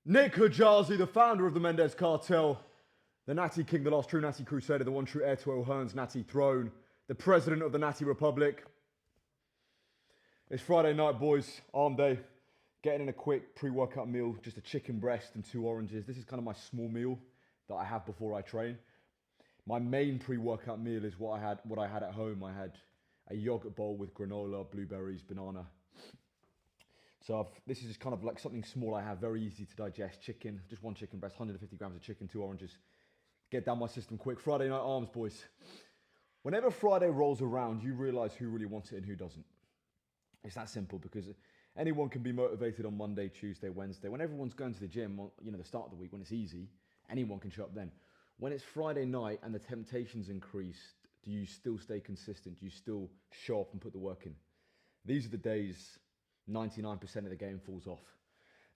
Nick Hajazi, the founder of the Mendez Cartel, the Natty King, the last true Natty Crusader, the one true heir to O'Hearn's Natty throne, the president of the Natty Republic. It's Friday night, boys, arm day. Getting in a quick pre-workout meal, just a chicken breast and 2 oranges. This is kind of my small meal that I have before I train. My main pre-workout meal is what I had at home. I had a yogurt bowl with granola, blueberries, banana. So this is just kind of like something small I have, very easy to digest. Chicken, just 1 chicken breast, 150 grams of chicken, 2 oranges. Get down my system quick. Friday night arms, boys. Whenever Friday rolls around, you realize who really wants it and who doesn't. It's that simple, because anyone can be motivated on Monday, Tuesday, Wednesday. When everyone's going to the gym, the start of the week, when it's easy, anyone can show up then. When it's Friday night and the temptations increase, do you still stay consistent? Do you still show up and put the work in? These are the days 99% of the game falls off.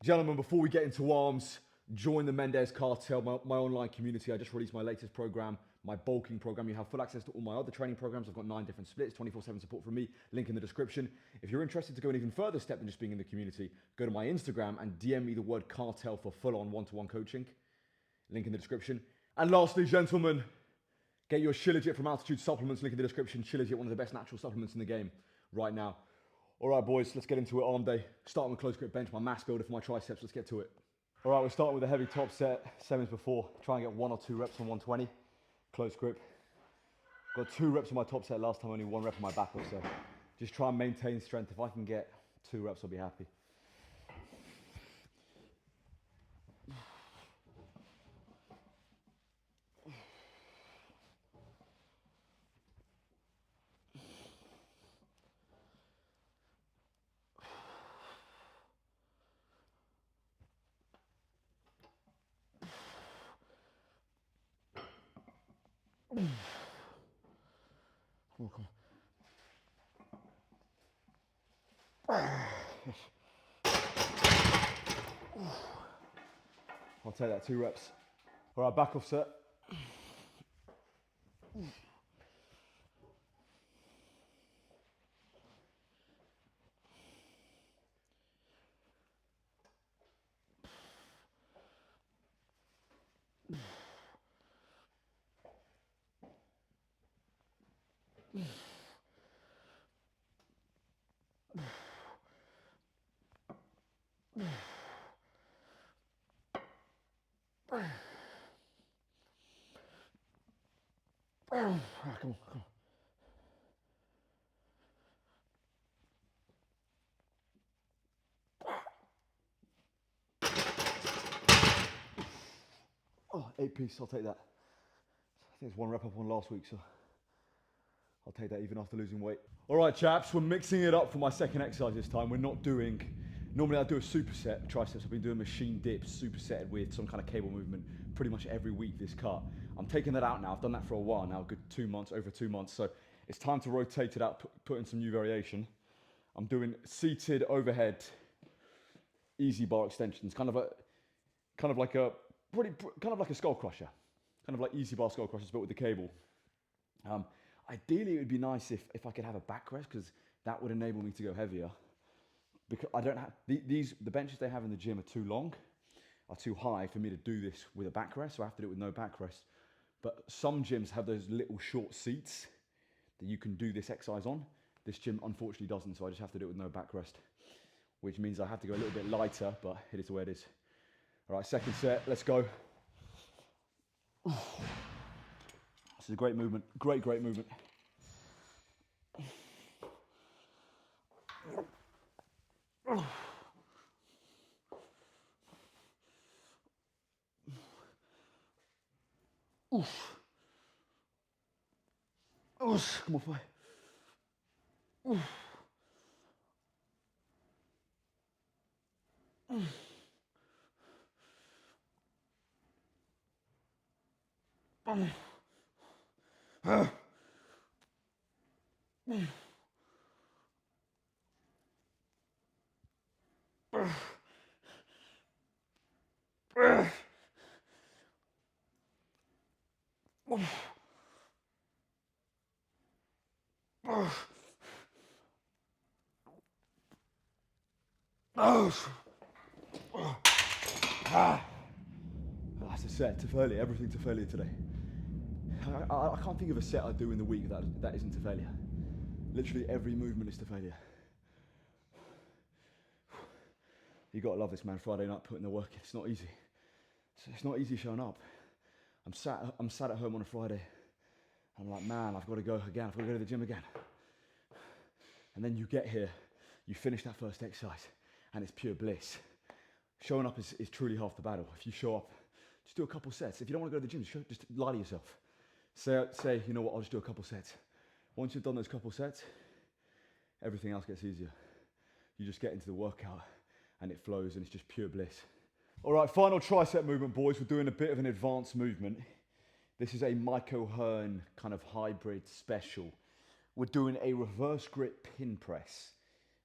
Gentlemen, before we get into arms, join the Mendez Cartel, my online community. I just released my latest program, my bulking program. You have full access to all my other training programs. I've got 9 different splits, 24/7 support from me, link in the description. If you're interested to go an even further step than just being in the community, go to my Instagram and DM me the word cartel for full-on one-to-one coaching, link in the description. And lastly, gentlemen, get your Shilajit from Altitude Supplements, link in the description. Shilajit, one of the best natural supplements in the game right now. All right, boys, let's get into it. Arm day. Starting with close grip bench, my mass builder for my triceps. Let's get to it. All right, we're starting with a heavy top set, same as before. Try and get 1 or 2 reps on 120. Close grip. Got 2 reps on my top set last time, only 1 rep on my back or so. Just try and maintain strength. If I can get 2 reps, I'll be happy. Come on. I'll take that, 2 reps. All right, back off set. Come on. Oh, 8 piece, I'll take that. I think it's 1 rep up on last week, so I'll take that even after losing weight. All right, chaps, we're mixing it up for my second exercise this time. We're not doing, normally I do a superset triceps. I've been doing machine dips, supersetted with some kind of cable movement pretty much every week this cut. I'm taking that out now. I've done that for a while now, a good 2 months, over 2 months. So it's time to rotate it out, put in some new variation. I'm doing seated overhead, easy bar extensions, kind of like a skull crusher, kind of like easy bar skull crushers, but with the cable. Ideally, it would be nice if I could have a backrest, because that would enable me to go heavier. Because I don't have the benches they have in the gym are too long, are too high for me to do this with a backrest, so I have to do it with no backrest. But some gyms have those little short seats that you can do this exercise on. This gym unfortunately doesn't, so I just have to do it with no backrest, which means I have to go a little bit lighter, but it is the way it is. All right, second set, let's go. This is a great movement, great movement. Oof. Oof. Come on, fight. Oof. That's a set to failure, everything to failure today. I can't think of a set I do in the week that isn't to failure. Literally every movement is to failure. You gotta love this, man. Friday night putting the work in. It's not easy. It's not easy showing up. I'm sat at home on a Friday. I'm like, man, I've got to go again. I've got to go to the gym again. And then you get here, you finish that first exercise, and it's pure bliss. Showing up is truly half the battle. If you show up, just do a couple sets. If you don't want to go to the gym, just lie to yourself. Say, you know what, I'll just do a couple sets. Once you've done those couple sets, everything else gets easier. You just get into the workout, and it flows, and it's just pure bliss. All right, final tricep movement, boys. We're doing a bit of an advanced movement. This is a Michael Hearn kind of hybrid special. We're doing a reverse grip pin press.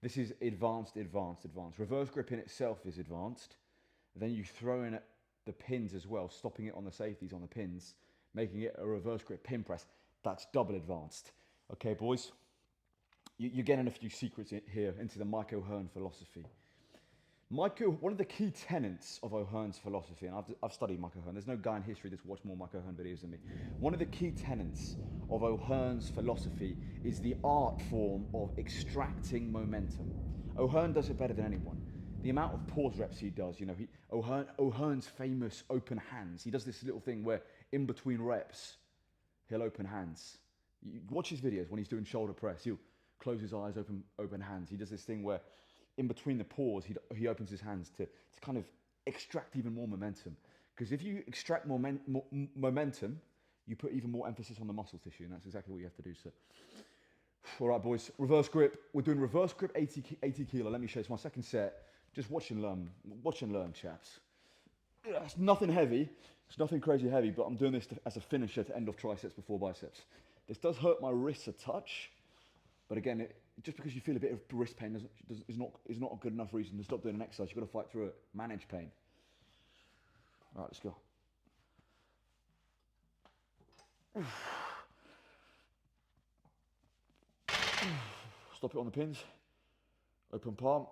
This is advanced. Reverse grip in itself is advanced. Then you throw in the pins as well, stopping it on the safeties on the pins, making it a reverse grip pin press. That's double advanced. Okay, boys? You're getting a few secrets here into the Michael Hearn philosophy. One of the key tenets of O'Hearn's philosophy, and I've studied Michael Hearn, there's no guy in history that's watched more Michael Hearn videos than me. One of the key tenets of O'Hearn's philosophy is the art form of extracting momentum. O'Hearn does it better than anyone. The amount of pause reps he does, you know, O'Hearn's famous open hands. He does this little thing where in between reps, he'll open hands. You watch his videos when he's doing shoulder press, he'll close his eyes, open hands. He does this thing where in between the pause, he opens his hands to kind of extract even more momentum. Because if you extract more momentum, you put even more emphasis on the muscle tissue, and that's exactly what you have to do. So, all right, boys, reverse grip. We're doing reverse grip 80 kilo. Let me show you. It's my second set. Just watch and learn, chaps. It's nothing heavy. It's nothing crazy heavy, but I'm doing this as a finisher to end off triceps before biceps. This does hurt my wrists a touch, but again, just because you feel a bit of wrist pain is not a good enough reason to stop doing an exercise. You've got to fight through it. Manage pain. All right, let's go. Stop it on the pins. Open palm.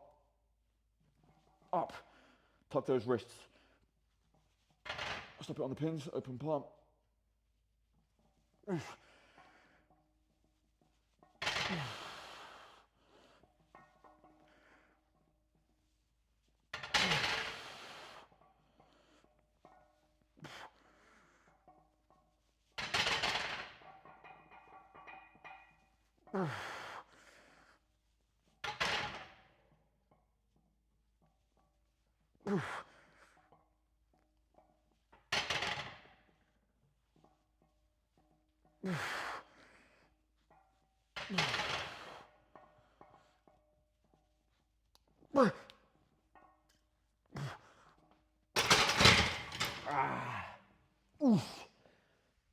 Up. Tuck those wrists. Stop it on the pins. Open palm.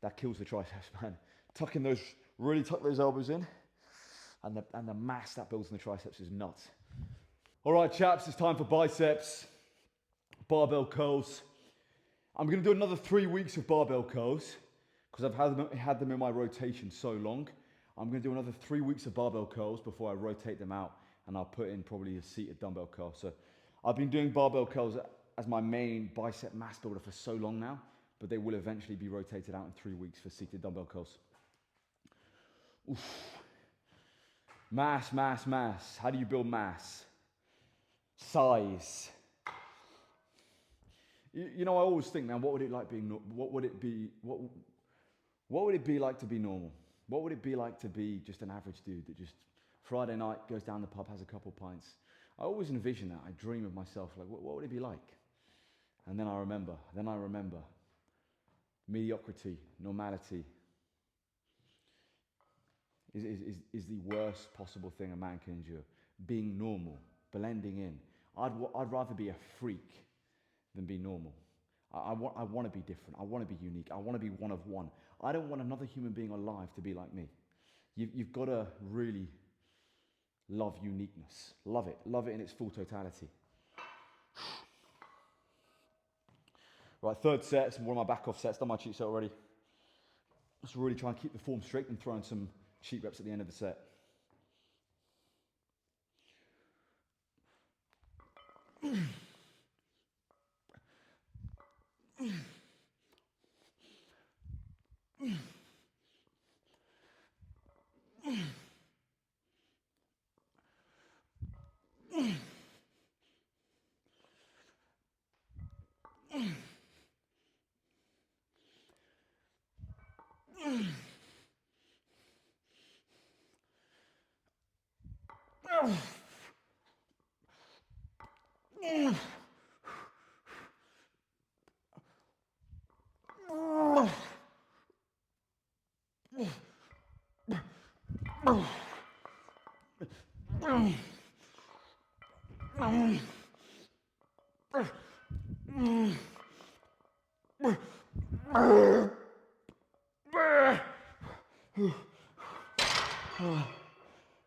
That kills the triceps, man. Really tuck those elbows in, and the mass that builds in the triceps is nuts. All right, chaps, it's time for biceps, barbell curls. I'm gonna do another 3 weeks of barbell curls because I've had them in my rotation so long. I'm gonna do another 3 weeks of barbell curls before I rotate them out, and I'll put in probably a seated dumbbell curl. So I've been doing barbell curls as my main bicep mass builder for so long now, but they will eventually be rotated out in 3 weeks for seated dumbbell curls. Oof. Mass. How do you build mass? Size. You know, I always think, man, what would it be like to be normal? What would it be like to be just an average dude that just Friday night goes down the pub, has a couple pints? I always envision that. I dream of myself, like, what would it be like? And then I remember mediocrity, normality is the worst possible thing a man can endure. Being normal, blending in. I'd rather be a freak than be normal. I want to be different. I want to be unique. I want to be one of one. I don't want another human being alive to be like me. You've got to really love uniqueness. Love it in its full totality. Right, third set, it's one of my back off sets, done my cheat set already. Just really try and keep the form straight and throw in some cheat reps at the end of the set.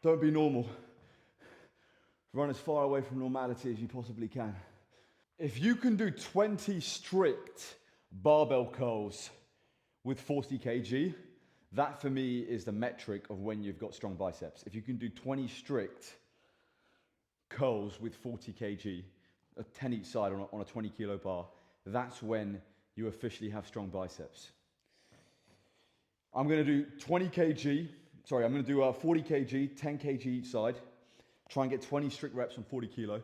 Don't be normal. Run as far away from normality as you possibly can. If you can do 20 strict barbell curls with 40 kg, that for me is the metric of when you've got strong biceps. If you can do 20 strict curls with 40 kg, 10 each side on a 20 kilo bar, that's when you officially have strong biceps. I'm gonna do 20 kg, sorry, I'm gonna do 40 kg, 10 kg each side, try and get 20 strict reps on 40 kilo.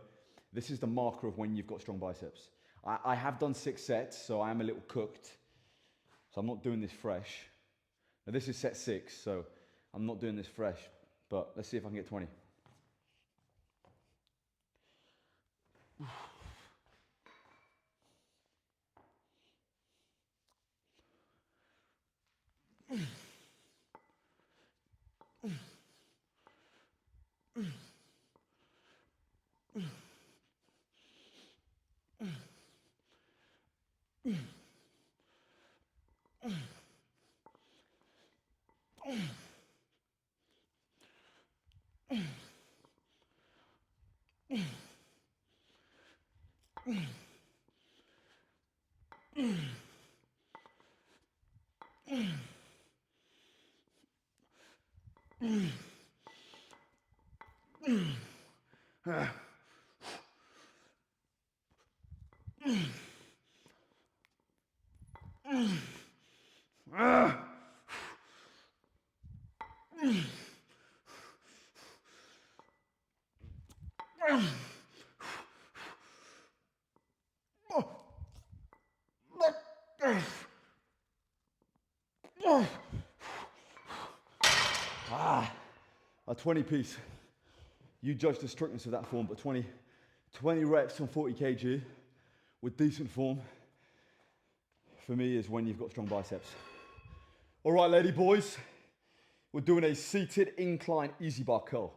This is the marker of when you've got strong biceps. I have done 6 sets, so I am a little cooked. So I'm not doing this fresh. Now this is set 6, so I'm not doing this fresh, but let's see if I can get 20. A 20 piece. You judge the strictness of that form, but 20 reps on 40 kg with decent form, for me, is when you've got strong biceps. All right, lady boys, we're doing a seated incline easy bar curl.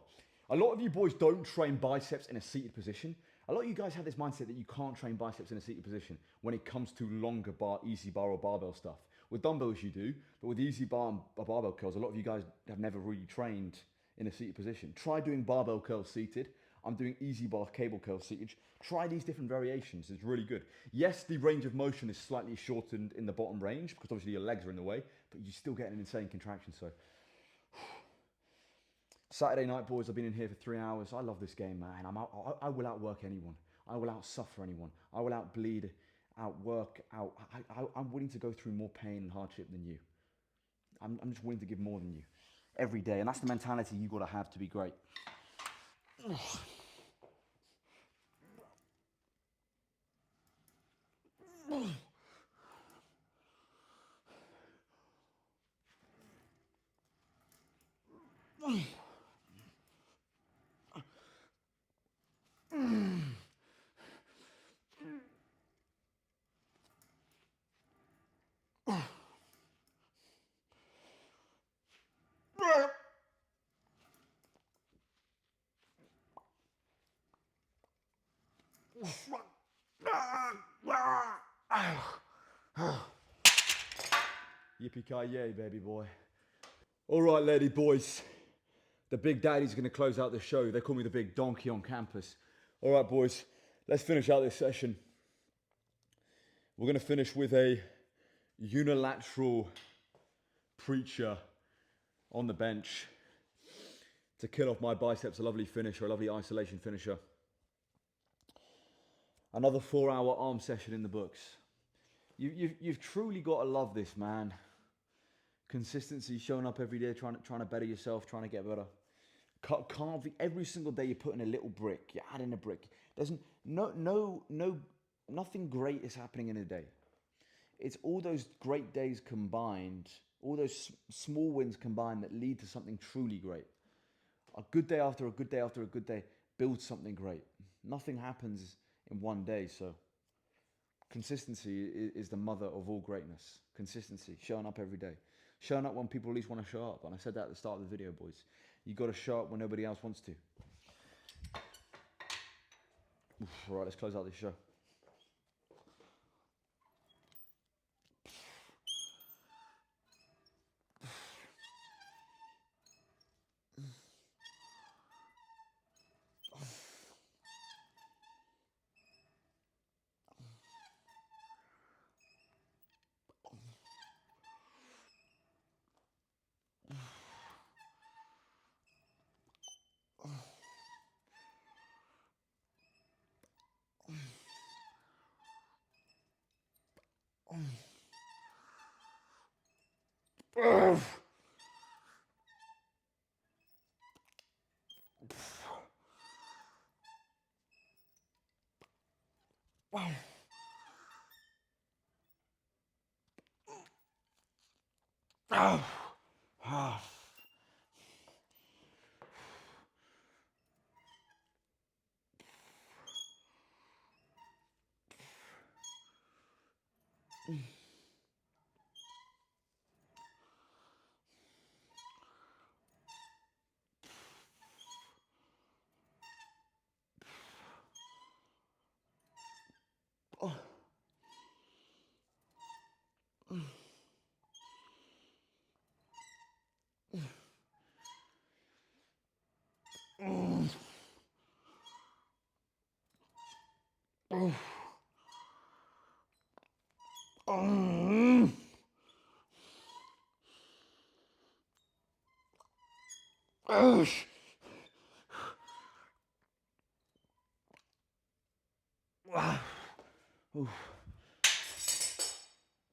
A lot of you boys don't train biceps in a seated position. A lot of you guys have this mindset that you can't train biceps in a seated position when it comes to longer bar, easy bar or barbell stuff. With dumbbells you do, but with easy bar and barbell curls, a lot of you guys have never really trained in a seated position. Try doing barbell curls seated. I'm doing easy bar cable curls seated. Try these different variations, it's really good. Yes, the range of motion is slightly shortened in the bottom range because obviously your legs are in the way, but you still get an insane contraction, so. Saturday night, boys, I've been in here for 3 hours. I love this game, man. I will outwork anyone. I will outsuffer anyone. I will outbleed, outwork, I'm willing to go through more pain and hardship than you. I'm just willing to give more than you every day, and that's the mentality you got to have to be great. Yippee-ki-yay, baby boy. All right, lady boys. The big daddy's going to close out the show. They call me the big donkey on campus. All right, boys. Let's finish out this session. We're going to finish with a unilateral preacher on the bench to kill off my biceps, a lovely finisher, a lovely isolation finisher. Another 4-hour arm session in the books. You've truly got to love this, man. Consistency, showing up every day, trying to better yourself, trying to get better. Carve every single day. You're putting a little brick. You're adding a brick. There's nothing great is happening in a day. It's all those great days combined, all those small wins combined that lead to something truly great. A good day after a good day after a good day builds something great. Nothing happens in one day, so consistency is the mother of all greatness. Consistency, showing up every day. Showing up when people at least want to show up. And I said that at the start of the video, boys. You got to show up when nobody else wants to. All right, let's close out this show.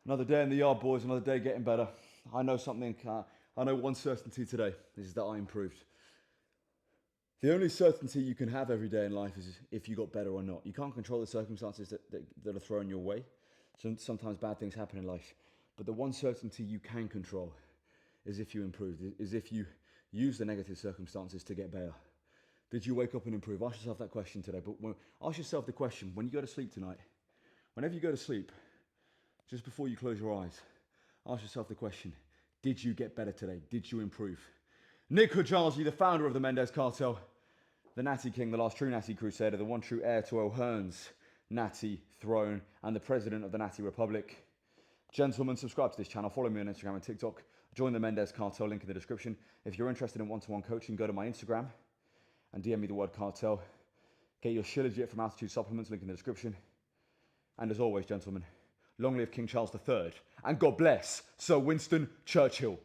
Another day in the yard, boys. Another day getting better. I know something. I know one certainty today. This is that I improved. The only certainty you can have every day in life is if you got better or not. You can't control the circumstances that are thrown your way. Sometimes bad things happen in life. But the one certainty you can control is if you improved, is if you use the negative circumstances to get better. Did you wake up and improve? Ask yourself that question today. But ask yourself the question, when you go to sleep tonight, whenever you go to sleep, just before you close your eyes, ask yourself the question, did you get better today? Did you improve? Nick Hujarzi, the founder of the Mendez Cartel, the Natty King, the last true Natty Crusader, the one true heir to O'Hearn's Natty throne, and the president of the Natty Republic. Gentlemen, subscribe to this channel, follow me on Instagram and TikTok, join the Mendez Cartel, link in the description. If you're interested in one-to-one coaching, go to my Instagram and DM me the word cartel. Get your Shilajit from Altitude Supplements, link in the description. And as always, gentlemen, long live King Charles III, and God bless Sir Winston Churchill.